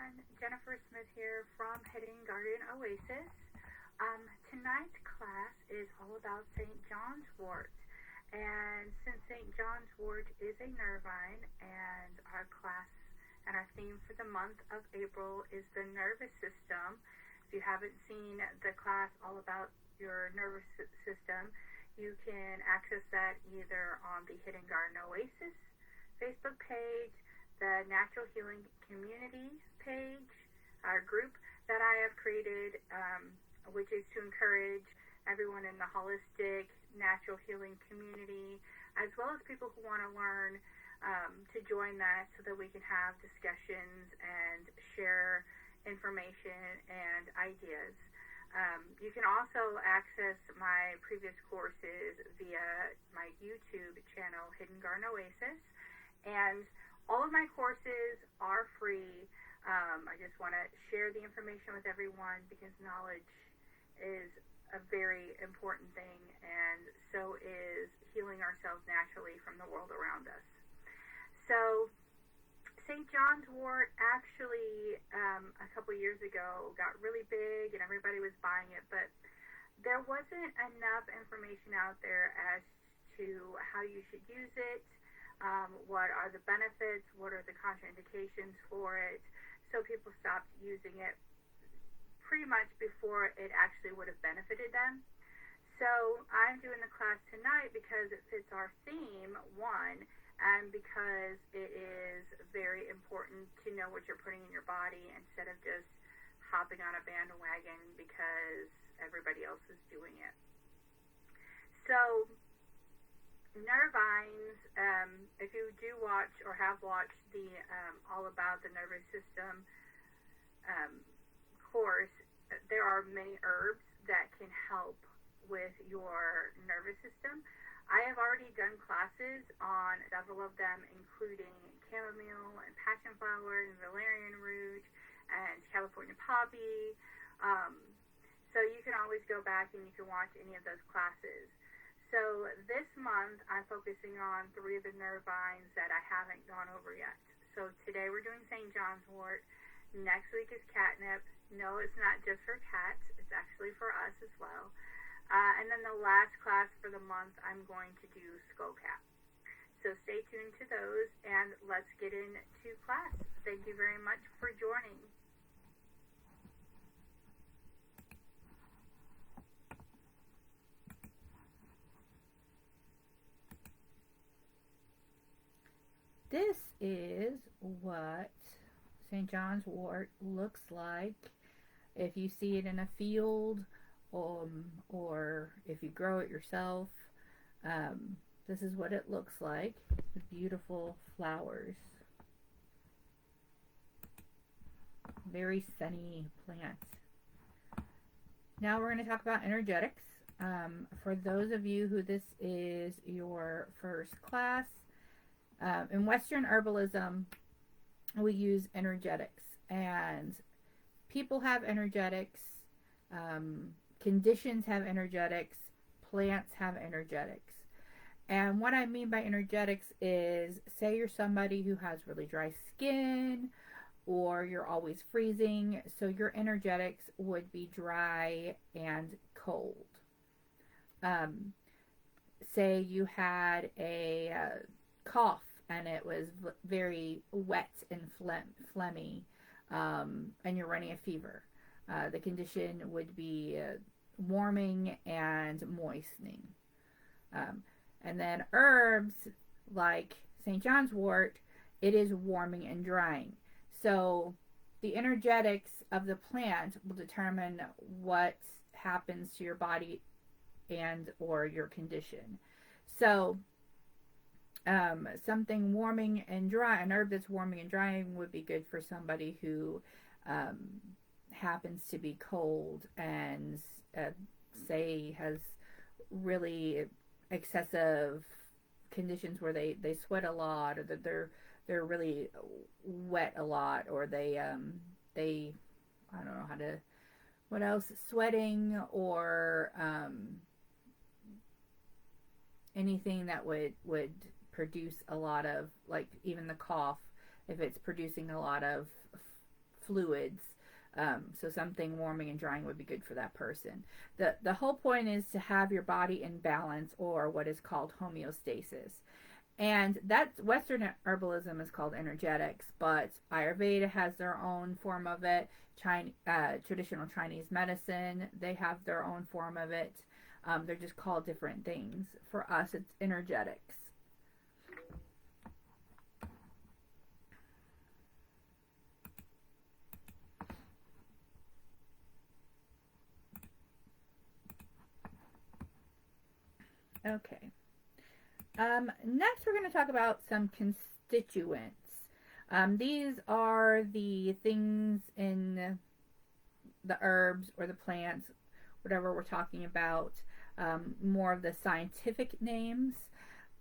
everyone. Jennifer Smith here from Hidden Garden Oasis. Tonight's class is all about St. John's Wort. And since St. John's Wort is a nervine, and our class and our theme for the month of April is the nervous system, if you haven't seen the class all about your nervous system, you can access that either on the Hidden Garden Oasis Facebook page, the Natural Healing Community page, our group that I have created, which is to encourage everyone in the holistic natural healing community, as well as people who want to learn, to join that so that we can have discussions and share information and ideas. You can also access my previous courses via my YouTube channel, Hidden Garden Oasis, and all of my courses are free. I just want to share the information with everyone because knowledge is a very important thing, and so is healing ourselves naturally from the world around us. So St. John's Wort actually, a couple years ago, got really big and everybody was buying it, but there wasn't enough information out there as to how you should use it. What are the benefits, what are the contraindications for it, so people stopped using it pretty much before it actually would have benefited them. So I'm doing the class tonight because it fits our theme, one, and because it is very important to know what you're putting in your body instead of just hopping on a bandwagon because everybody else is doing it. So nervines, if you do watch or have watched the All About the Nervous System course, there are many herbs that can help with your nervous system. I have already done classes on several of them, including chamomile and passion flower and valerian root and California poppy. So you can always go back and you can watch any of those classes. So this month, I'm focusing on 3 of the nervines that I haven't gone over yet. So today we're doing St. John's Wort. Next week is catnip. No, it's not just for cats. It's actually for us as well. And then the last class for the month, I'm going to do skullcap. So stay tuned to those, and let's get into class. Thank you very much for joining. This is what St. John's Wort looks like if you see it in a field, or if you grow it yourself. This is what it looks like. The beautiful flowers. Very sunny plant. Now we're going to talk about energetics. For those of you who this is your first class, in Western herbalism, we use energetics, and people have energetics, conditions have energetics, plants have energetics. And what I mean by energetics is, say you're somebody who has really dry skin, or you're always freezing, so your energetics would be dry and cold. Say you had a cough and it was very wet and phlegmy, and you're running a fever. The condition would be warming and moistening. And then herbs like St. John's Wort, it is warming and drying. So the energetics of the plant will determine what happens to your body and or your condition. So something warming and dry, an herb that's warming and drying would be good for somebody who happens to be cold and say has really excessive conditions where they sweat a lot, or that they're really wet a lot, or they I don't know how to, what else, sweating, or anything that would produce a lot of, like even the cough, if it's producing a lot of fluids. So something warming and drying would be good for that person. The whole point is to have your body in balance, or what is called homeostasis. And that Western herbalism is called energetics, but Ayurveda has their own form of it. Traditional Chinese medicine, they have their own form of it. They're just called different things. For us, it's energetics. Okay. Next, we're going to talk about some constituents. These are the things in the herbs or the plants, whatever we're talking about, more of the scientific names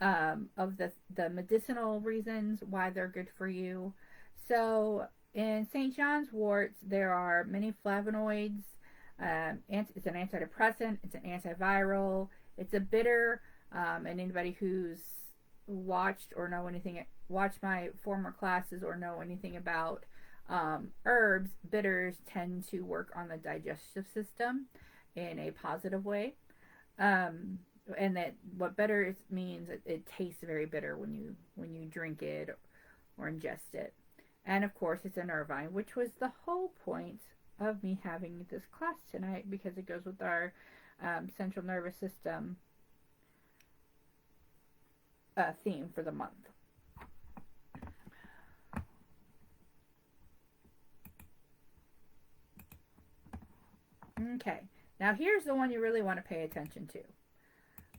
of the medicinal reasons why they're good for you. So in St. John's worts, there are many flavonoids. It's an antidepressant, it's an antiviral, it's a bitter, and anybody who's watched my former classes or know anything about herbs, bitters tend to work on the digestive system in a positive way. And that what bitter means, it tastes very bitter when you drink it or ingest it. And of course, it's a nervine, which was the whole point of me having this class tonight, because it goes with our central nervous system theme for the month. Okay, now here's the one you really want to pay attention to.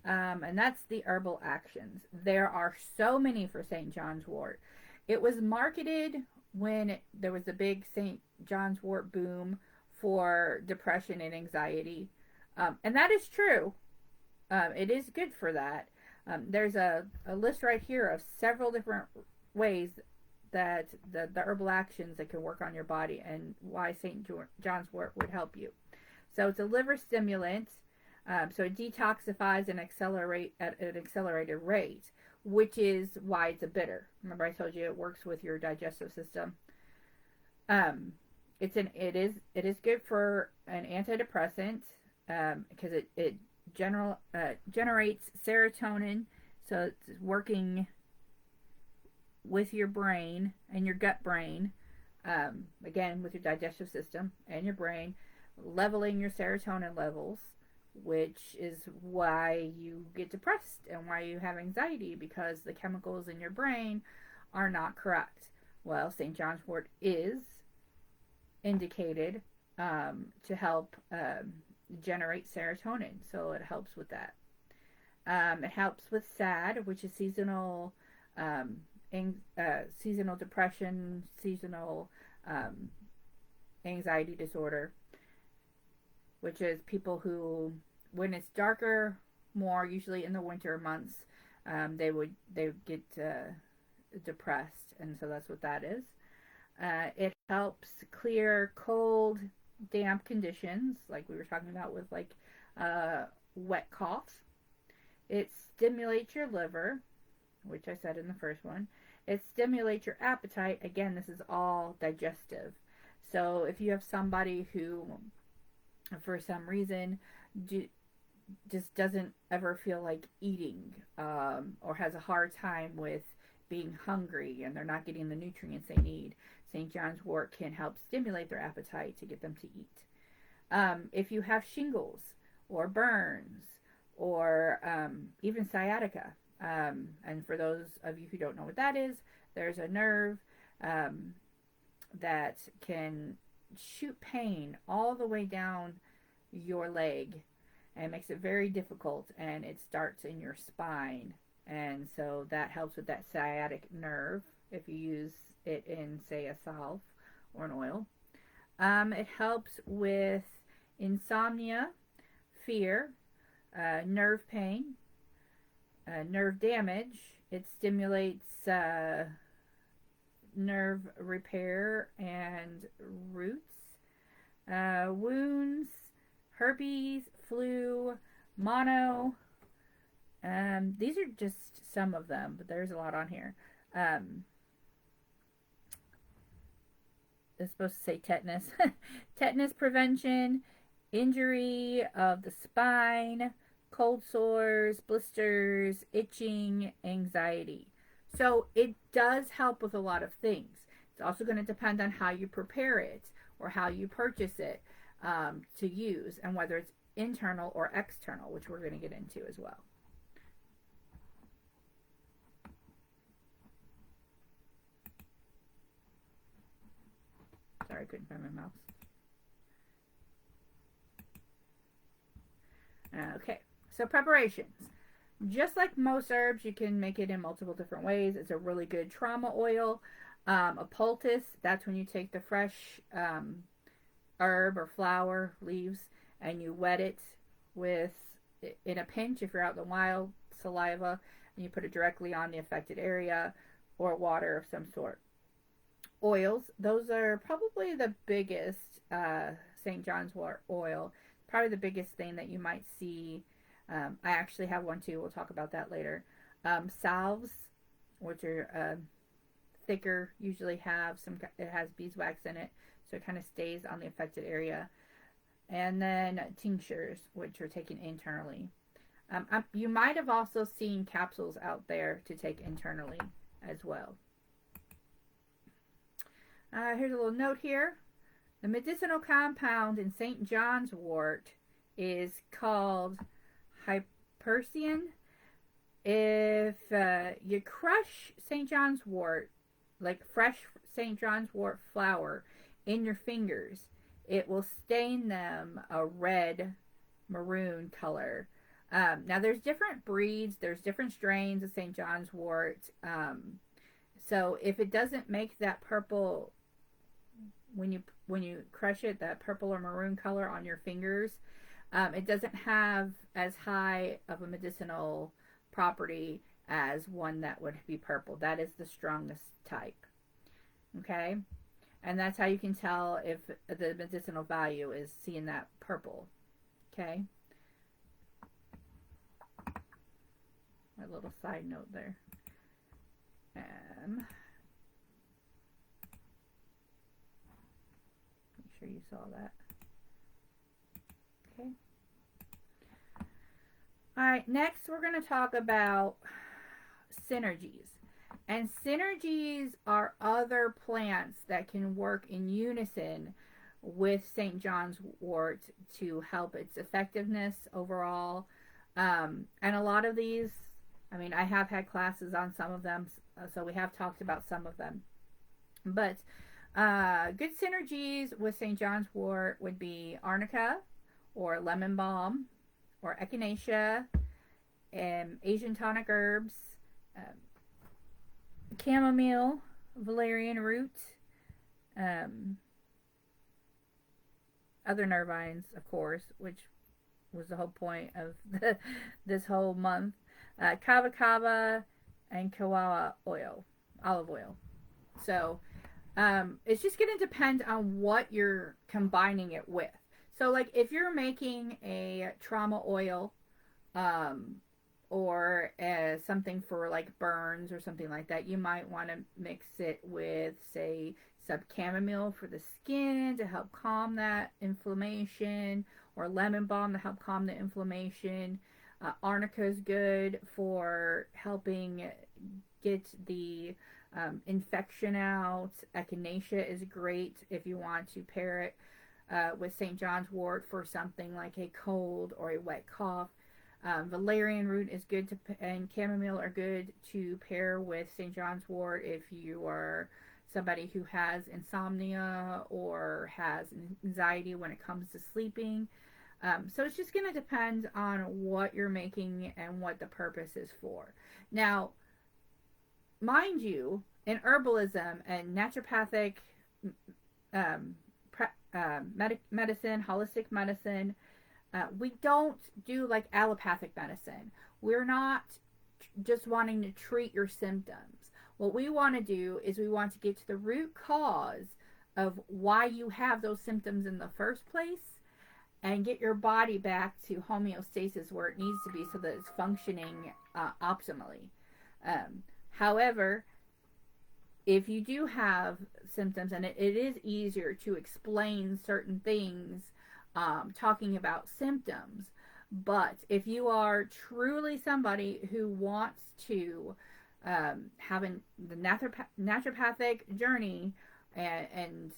And that's the herbal actions. There are so many for St. John's wort. It was marketed when there was a big St. John's wort boom for depression and anxiety. And that is true. It is good for that. There's a list right here of several different ways that the herbal actions that can work on your body, and why St. John's wort would help you. So it's a liver stimulant. So it detoxifies and accelerate at an accelerated rate, which is why it's a bitter. Remember, I told you it works with your digestive system. It is good for an antidepressant, because it generates serotonin, so it's working with your brain and your gut brain, again with your digestive system and your brain, leveling your serotonin levels, which is why you get depressed and why you have anxiety, because the chemicals in your brain are not correct. Well, St. John's wort is indicated to help generate serotonin, so it helps with that. It helps with SAD, which is seasonal seasonal depression, seasonal anxiety disorder, which is people who, when it's darker, more usually in the winter months, they would get depressed, and so that's what that is. It helps clear cold, damp conditions, like we were talking about with like wet cough. It stimulates your liver, which I said in the first one. It stimulates your appetite. Again, this is all digestive. So if you have somebody who, for some reason, just doesn't ever feel like eating, or has a hard time with being hungry and they're not getting the nutrients they need, St. John's wort can help stimulate their appetite to get them to eat. If you have shingles or burns or even sciatica, and for those of you who don't know what that is, there's a nerve that can shoot pain all the way down your leg, and it makes it very difficult, and it starts in your spine, and so that helps with that sciatic nerve if you use it in, say, a salve or an oil. It helps with insomnia, fear, nerve pain, nerve damage. It stimulates nerve repair and roots, wounds, herpes, flu, mono. These are just some of them, but there's a lot on here. is supposed to say tetanus. Tetanus prevention, injury of the spine, cold sores, blisters, itching, anxiety. So it does help with a lot of things. It's also going to depend on how you prepare it or how you purchase it to use, and whether it's internal or external, which we're going to get into as well. Sorry, I couldn't find my mouse. Okay, so preparations. Just like most herbs, you can make it in multiple different ways. It's a really good trauma oil. A poultice, that's when you take the fresh herb or flower leaves and you wet it with, in a pinch if you're out in the wild, saliva, and you put it directly on the affected area, or water of some sort. Oils, those are probably the biggest. St. John's wort oil, probably the biggest thing that you might see. I actually have one too. We'll talk about that later. Salves, which are thicker, usually have some. It has beeswax in it, so it kind of stays on the affected area. And then tinctures, which are taken internally. You might have also seen capsules out there to take internally as well. Here's a little note here. The medicinal compound in St. John's wort is called Hypericin. If you crush St. John's wort, like fresh St. John's wort flower, in your fingers, it will stain them a red maroon color. Now there's different breeds, there's different strains of St. John's wort. So if it doesn't make that purple, when you crush it, that purple or maroon color on your fingers, it doesn't have as high of a medicinal property as one that would be purple. That is the strongest type. Okay? And that's how you can tell if the medicinal value is seeing that purple. Okay? A little side note there. Make sure you saw that. Okay. Alright, next we're going to talk about synergies. And synergies are other plants that can work in unison with St. John's wort to help its effectiveness overall. And a lot of these, I mean, I have had classes on some of them, so we have talked about some of them. But good synergies with St. John's wort would be arnica, or lemon balm, or echinacea, Asian tonic herbs, chamomile, valerian root, other nervines, of course, which was the whole point of this whole month, kava kava, and kawawa oil, olive oil. So it's just going to depend on what you're combining it with. So like if you're making a trauma oil, or something for like burns or something like that, you might want to mix it with, say, some chamomile for the skin to help calm that inflammation, or lemon balm to help calm the inflammation. Arnica is good for helping get the infection out. Echinacea is great if you want to pair it with St. John's wort for something like a cold or a wet cough. Valerian root is good to, and chamomile are good to pair with St. John's wort if you are somebody who has insomnia or has anxiety when it comes to sleeping. So it's just going to depend on what you're making and what the purpose is for. Now, mind you, in herbalism and naturopathic medicine, holistic medicine, we don't do like allopathic medicine. We're not just wanting to treat your symptoms. What we want to do is we want to get to the root cause of why you have those symptoms in the first place, and get your body back to homeostasis where it needs to be so that it's functioning optimally. However, if you do have symptoms, and it is easier to explain certain things talking about symptoms, but if you are truly somebody who wants to have the naturopathic journey and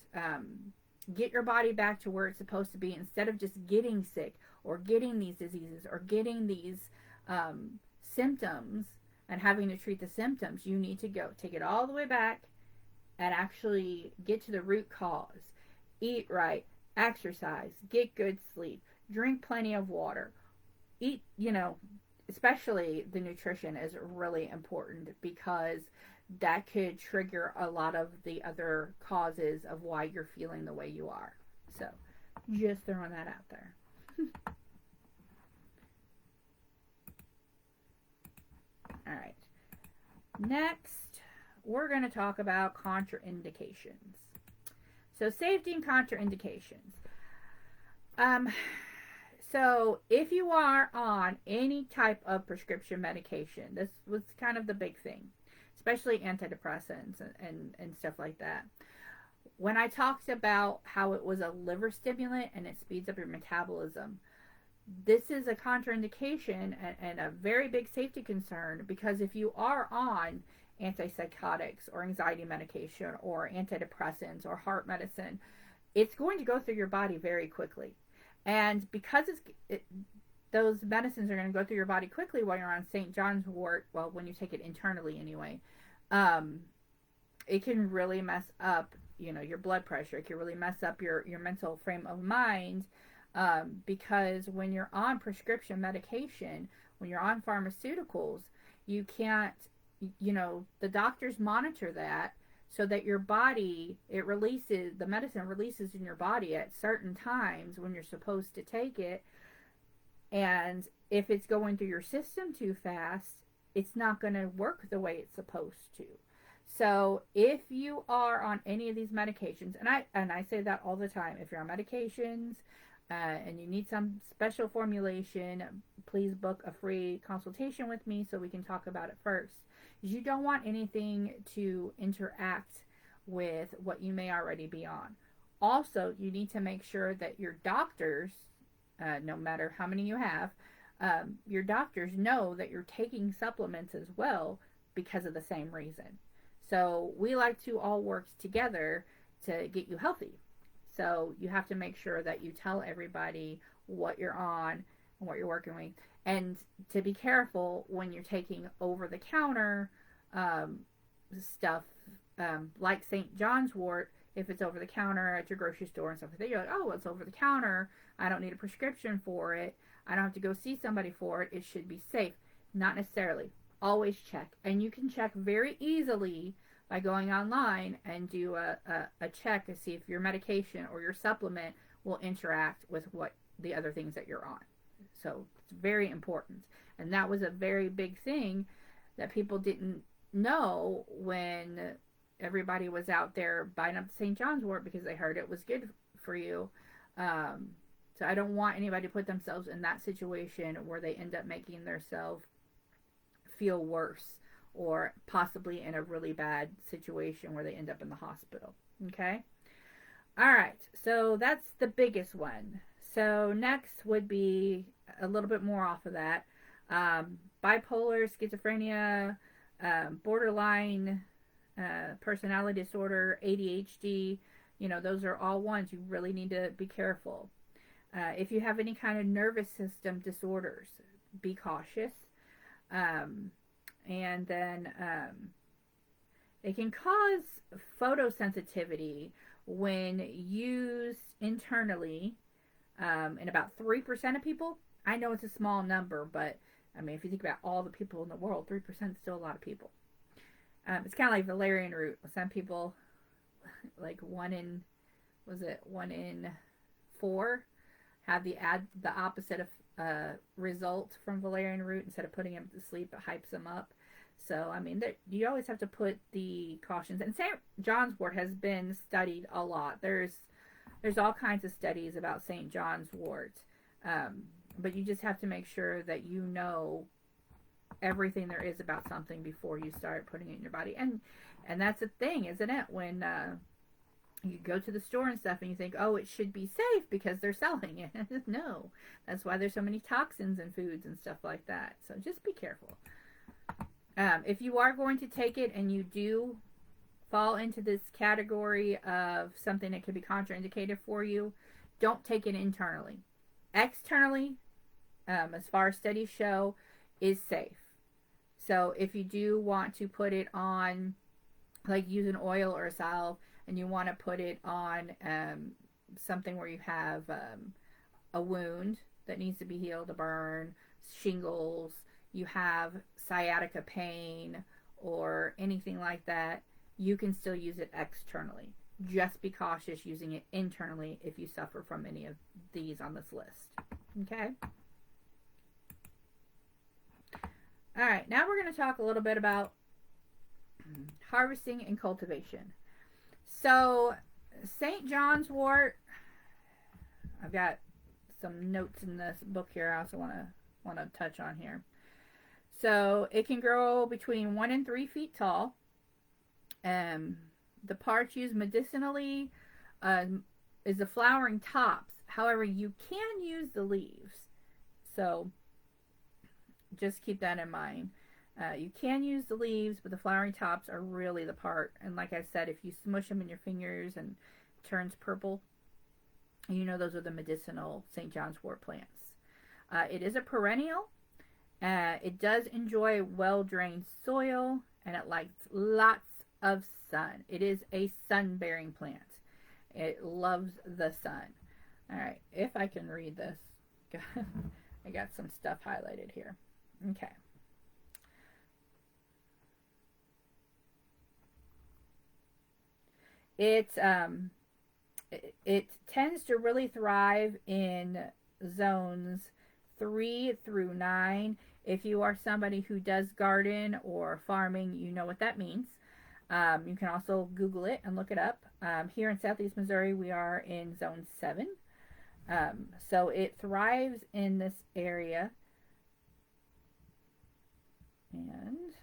get your body back to where it's supposed to be, instead of just getting sick or getting these diseases or getting these symptoms and having to treat the symptoms, you need to go take it all the way back and actually get to the root cause. Eat right, exercise, get good sleep, drink plenty of water. Eat, especially the nutrition is really important, because that could trigger a lot of the other causes of why you're feeling the way you are. So, just throwing that out there. All right. Next, we're going to talk about contraindications. So, safety and contraindications. So, if you are on any type of prescription medication, this was kind of the big thing, especially antidepressants and stuff like that. When I talked about how it was a liver stimulant and it speeds up your metabolism, this is a contraindication and a very big safety concern, because if you are on antipsychotics or anxiety medication or antidepressants or heart medicine, it's going to go through your body very quickly. And because those medicines are going to go through your body quickly while you're on St. John's wort, well, when you take it internally anyway, it can really mess up, your blood pressure. It can really mess up your mental frame of mind, because when you're on prescription medication, when you're on pharmaceuticals, you can't, the doctors monitor that so that your body, the medicine releases in your body at certain times when you're supposed to take it. And if it's going through your system too fast, it's not going to work the way it's supposed to. So if you are on any of these medications, and I say that all the time, if you're on medications and you need some special formulation, please book a free consultation with me so we can talk about it first. You don't want anything to interact with what you may already be on. Also, you need to make sure that your doctors, no matter how many you have, your doctors know that you're taking supplements as well because of the same reason. So we like to all work together to get you healthy. So you have to make sure that you tell everybody what you're on and what you're working with. And to be careful when you're taking over-the-counter stuff, like St. John's wort. If it's over-the-counter at your grocery store and stuff like that, you're like, oh, it's over-the-counter. I don't need a prescription for it. I don't have to go see somebody for it. It should be safe. Not necessarily. Always check. And you can check very easily by going online and do a check to see if your medication or your supplement will interact with what the other things that you're on. So it's very important. And that was a very big thing that people didn't know when everybody was out there buying up St. John's wort because they heard it was good for you. So I don't want anybody to put themselves in that situation where they end up making themselves feel worse, or possibly in a really bad situation where they end up in the hospital. Okay? All right. So that's the biggest one. So next would be a little bit more off of that. Bipolar, schizophrenia, borderline personality disorder, ADHD, those are all ones you really need to be careful. If you have any kind of nervous system disorders, be cautious. And then it can cause photosensitivity when used internally in about 3% of people. I know it's a small number, but if you think about all the people in the world, 3% is still a lot of people. It's kind of like valerian root. Some people, like 1 in 4, have the opposite of result from valerian root. Instead of putting them to sleep, it hypes them up. So you always have to put the cautions. And St. John's wort has been studied a lot. There's all kinds of studies about St. John's wort, but you just have to make sure that everything there is about something before you start putting it in your body. And that's the thing, isn't it? When you go to the store and stuff and you think, oh, it should be safe because they're selling it. No, that's why there's so many toxins in foods and stuff like that. So just be careful. If you are going to take it and you do fall into this category of something that could be contraindicated for you, don't take it internally. Externally, as far as studies show, is safe. So if you do want to put it on, like use an oil or a salve, and you want to put it on something where you have a wound that needs to be healed, a burn, shingles, you have sciatica pain, or anything like that, you can still use it externally. Just be cautious using it internally if you suffer from any of these on this list. Okay? Alright, now we're going to talk a little bit about harvesting and cultivation. So, St. John's wort, I've got some notes in this book here I also want to touch on here. So, it can grow between 1 and 3 feet tall. The parts used medicinally is the flowering tops. However, you can use the leaves. So, just keep that in mind. You can use the leaves, but the flowering tops are really the part. And like I said, if you smush them in your fingers and it turns purple, you know those are the medicinal St. John's wort plants. It is a perennial. It does enjoy well-drained soil, and it likes lots of sun. It is a sun-bearing plant. It loves the sun. All right, if I can read this. I got some stuff highlighted here. Okay. It tends to really thrive in zones 3 through 9. If you are somebody who does garden or farming, you know what that means. You can also Google it and look it up. Here in Southeast Missouri, we are in zone 7. So it thrives in this area. And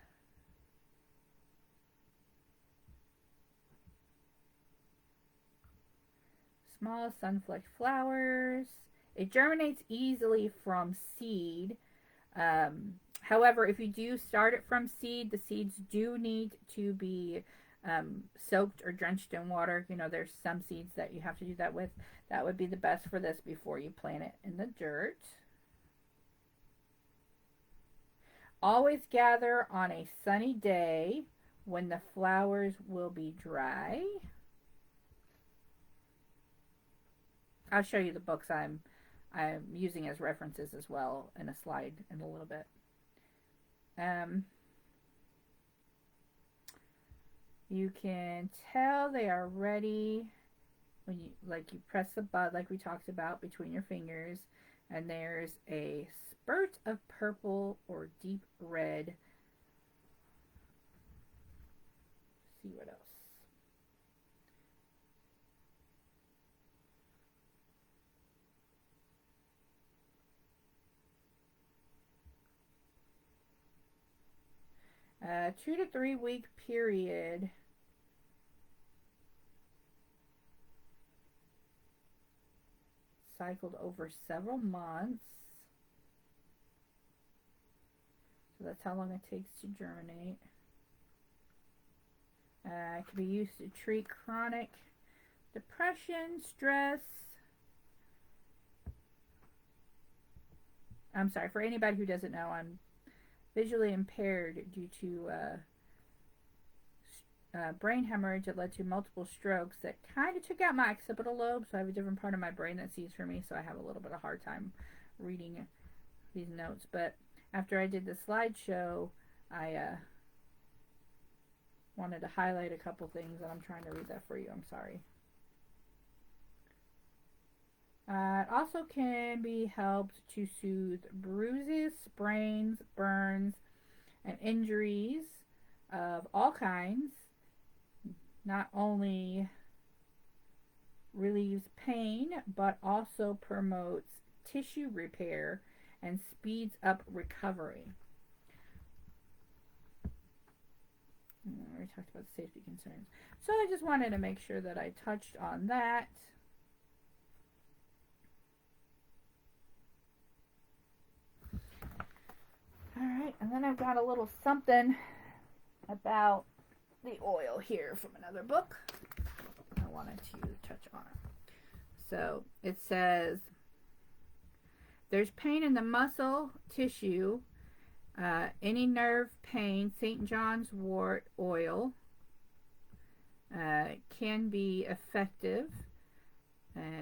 small sun-flecked flowers. It germinates easily from seed. However, if you do start it from seed, the seeds do need to be soaked or drenched in water. You know, there's some seeds that you have to do that with. That would be the best for this before you plant it in the dirt. Always gather on a sunny day when the flowers will be dry. I'll show you the books I'm using as references as well in a slide in a little bit. You can tell they are ready when you press the button like we talked about between your fingers, and there's a spurt of purple or deep red. Let's see what else. A 2 to 3 week period. Cycled over several months. So that's how long it takes to germinate. It can be used to treat chronic depression, stress. I'm sorry, for anybody who doesn't know, I'm visually impaired due to brain hemorrhage that led to multiple strokes that kind of took out my occipital lobe, so I have a different part of my brain that sees for me, so I have a little bit of a hard time reading these notes. But after I did the slideshow, I wanted to highlight a couple things, and I'm trying to read that for you. I'm sorry. It also can be helped to soothe bruises, sprains, burns, and injuries of all kinds. Not only relieves pain, but also promotes tissue repair and speeds up recovery. We already talked about safety concerns. So I just wanted to make sure that I touched on that. Alright, and then I've got a little something about the oil here from another book I wanted to touch on. So it says, there's pain in the muscle tissue, any nerve pain, St. John's wort oil can be effective.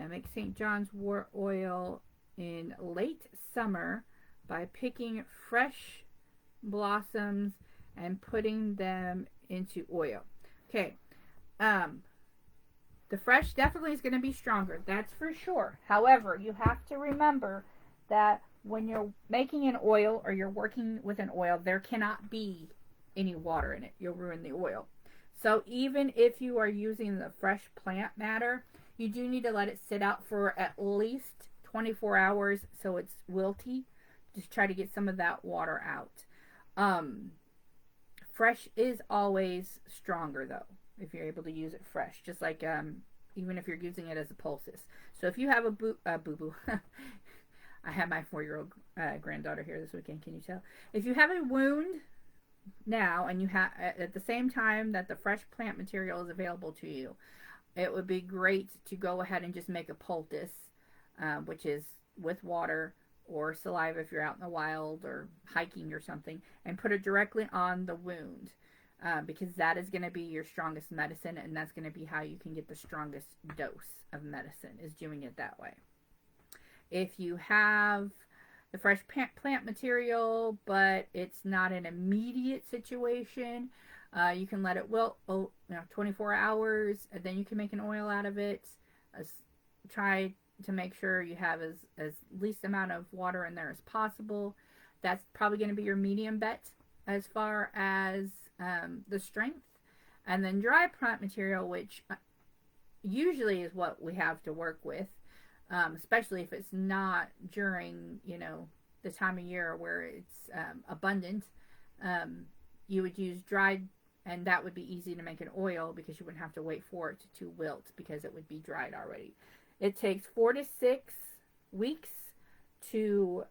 Make St. John's wort oil in late summer by picking fresh blossoms and putting them into oil. Okay, the fresh definitely is going to be stronger, that's for sure. However, you have to remember that when you're making an oil or you're working with an oil, there cannot be any water in it. You'll ruin the oil. So even if you are using the fresh plant matter, you do need to let it sit out for at least 24 hours so it's wilty. Just try to get some of that water out. Fresh is always stronger though, if you're able to use it fresh. Just like even if you're using it as a poultice. So if you have a boo-boo, I have my 4-year-old granddaughter here this weekend, can you tell? If you have a wound now and you have at the same time that the fresh plant material is available to you, it would be great to go ahead and just make a poultice, which is with water or saliva if you're out in the wild or hiking or something, and put it directly on the wound, because that is going to be your strongest medicine, and that's going to be how you can get the strongest dose of medicine, is doing it that way. If you have the fresh plant material, but it's not an immediate situation, you can let it wilt 24 hours, and then you can make an oil out of it. Try to make sure you have as least amount of water in there as possible. That's probably going to be your medium bet as far as the strength. And then dry plant material, which usually is what we have to work with, especially if it's not during, the time of year where it's abundant. You would use dried, and that would be easy to make an oil because you wouldn't have to wait for it to wilt because it would be dried already. It takes 4 to 6 weeks to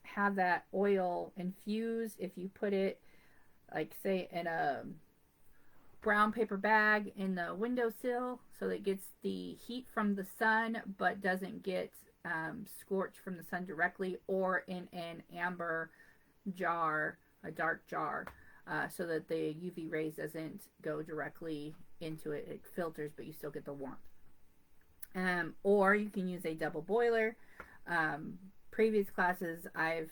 have that oil infuse. If you put it, like say, in a brown paper bag in the windowsill so that it gets the heat from the sun but doesn't get scorched from the sun directly, or in an amber jar, a dark jar, so that the UV rays doesn't go directly into it. It filters, but you still get the warmth. Or you can use a double boiler. Previous classes, I've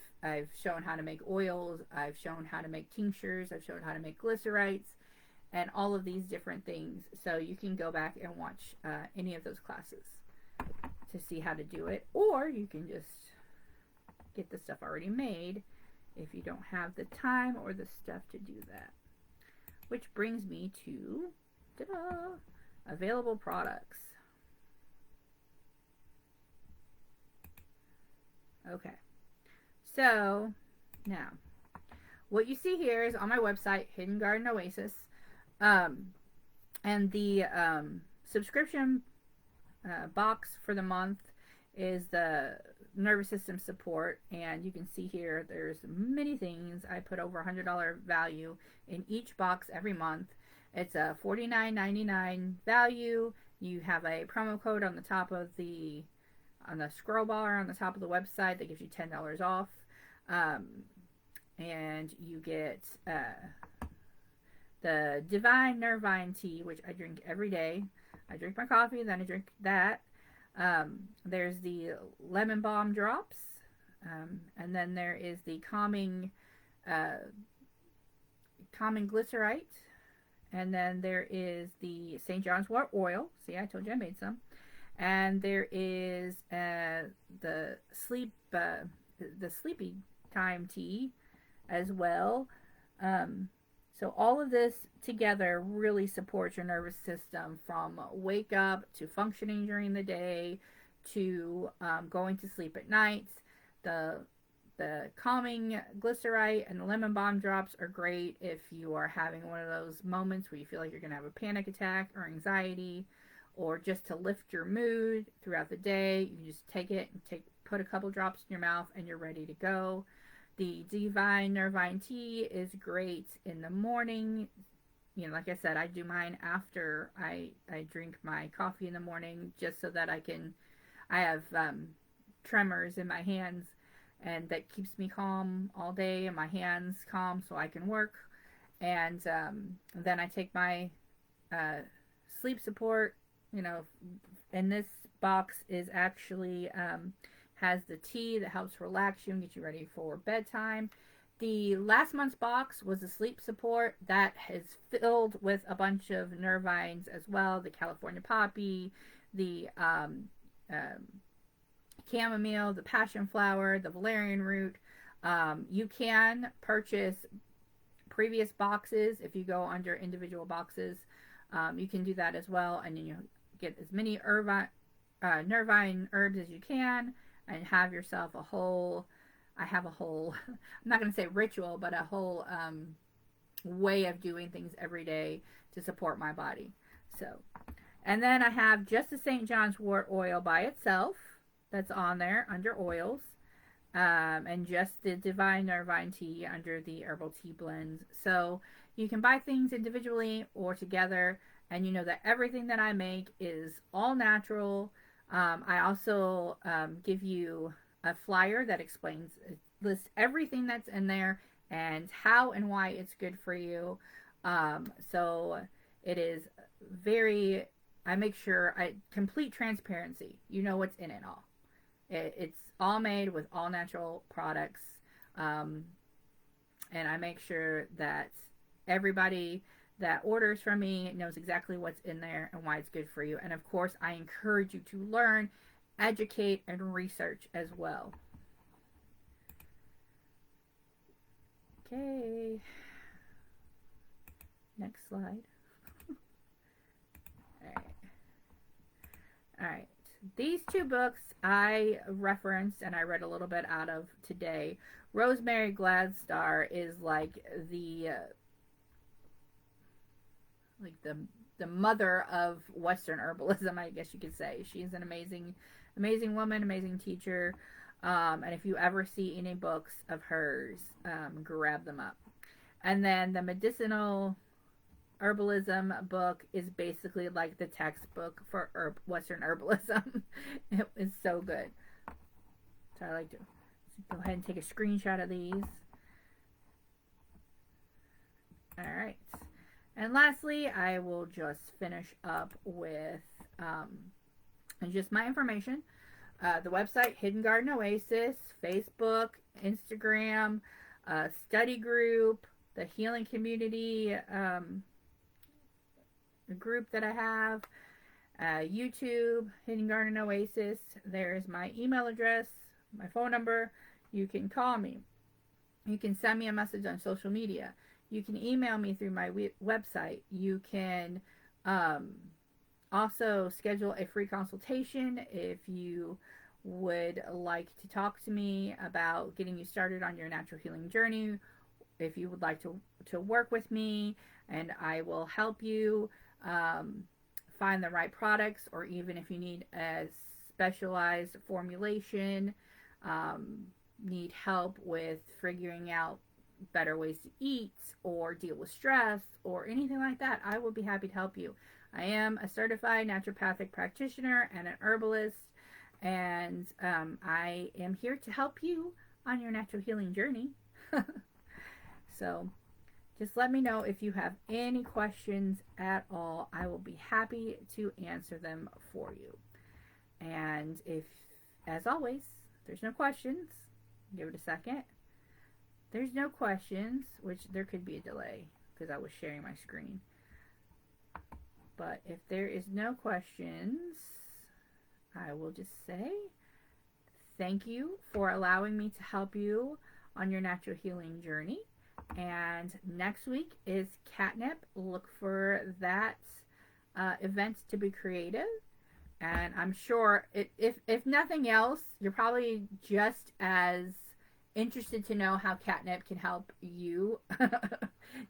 shown how to make oils, I've shown how to make tinctures, I've shown how to make glycerites, and all of these different things. So you can go back and watch any of those classes to see how to do it. Or you can just get the stuff already made if you don't have the time or the stuff to do that. Which brings me to available products. Okay, so now what you see here is on my website, Hidden Garden Oasis, and the subscription box for the month is the nervous system support, and you can see here there's many things. I put over $100 value in each box every month. It's a $49.99 value. You have a promo code on the top of the scroll bar on the top of the website that gives you $10 off, and you get the Divine Nervine tea, which I drink every day. I drink my coffee, then I drink that. There's the lemon balm drops, and then there is the calming glycerite, and then there is the St. John's wort oil. See, I told you I made some. And there is the sleepy time tea as well. So all of this together really supports your nervous system, from wake up to functioning during the day to going to sleep at night. The the calming glycerite and the lemon balm drops are great if you are having one of those moments where you feel like you're going to have a panic attack or anxiety, or just to lift your mood throughout the day. You can just take it and put a couple drops in your mouth and you're ready to go. The Divine Nervine tea is great in the morning. You know, like I said, I do mine after I drink my coffee in the morning, just so that I have tremors in my hands, and that keeps me calm all day and my hands calm so I can work. And then I take my sleep support. You know, and this box is actually has the tea that helps relax you and get you ready for bedtime. The last month's box was a sleep support that is filled with a bunch of nervines as well. The California poppy, the chamomile, the passion flower, the valerian root. You can purchase previous boxes if you go under individual boxes. You can do that as well, and you get as many nervine herbs as you can, and have yourself a whole. I have a whole, I'm not going to say ritual, but a whole way of doing things every day to support my body. So, and then I have just the St. John's wort oil by itself that's on there under oils, and just the Divine Nervine tea under the herbal tea blends. So you can buy things individually or together, and you know that everything that I make is all natural. I also give you a flyer that lists everything that's in there and how and why it's good for you. So it is I make sure complete transparency. You know what's in it all. It's all made with all natural products. And I make sure that everybody that orders from me knows exactly what's in there and why it's good for you. And of course, I encourage you to learn, educate, and research as well. Okay. Next slide. All right. These two books I referenced and I read a little bit out of today. Rosemary Gladstar is like the mother of Western herbalism, I guess you could say. She's an amazing woman, amazing teacher. And if you ever see any books of hers, grab them up. And then the medicinal herbalism book is basically like the textbook for Western herbalism. It is so good. So I like to go ahead and take a screenshot of these. All right. And lastly, I will just finish up with just my information. The website, Hidden Garden Oasis, Facebook, Instagram, study group, the healing community group that I have, YouTube, Hidden Garden Oasis. There's my email address, my phone number. You can call me. You can send me a message on social media. You can email me through my website. You can also schedule a free consultation if you would like to talk to me about getting you started on your natural healing journey. If you would like to work with me, and I will help you find the right products, or even if you need a specialized formulation, need help with figuring out better ways to eat or deal with stress or anything like that, I will be happy to help you. I am a certified naturopathic practitioner and an herbalist, and I am here to help you on your natural healing journey. So just let me know if you have any questions at all. I will be happy to answer them for you. And if, as always, there's no questions, give it a second. There's no questions, which there could be a delay because I was sharing my screen. But if there is no questions, I will just say thank you for allowing me to help you on your natural healing journey. And next week is catnip. Look for that event to be creative. And I'm sure if nothing else, you're probably just as interested to know how catnip can help you,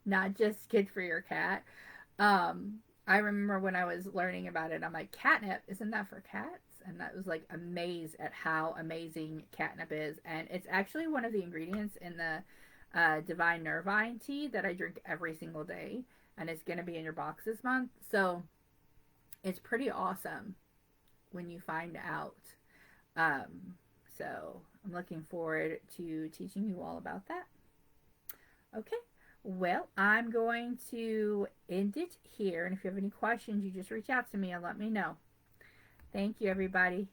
not just good for your cat. I remember when I was learning about it, I'm like, catnip, isn't that for cats? And I was like amazed at how amazing catnip is. And it's actually one of the ingredients in the Divine Nervine tea that I drink every single day. And it's going to be in your box this month. So it's pretty awesome when you find out. So I'm looking forward to teaching you all about that. Okay. Well, I'm going to end it here. And if you have any questions, you just reach out to me and let me know. Thank you, everybody.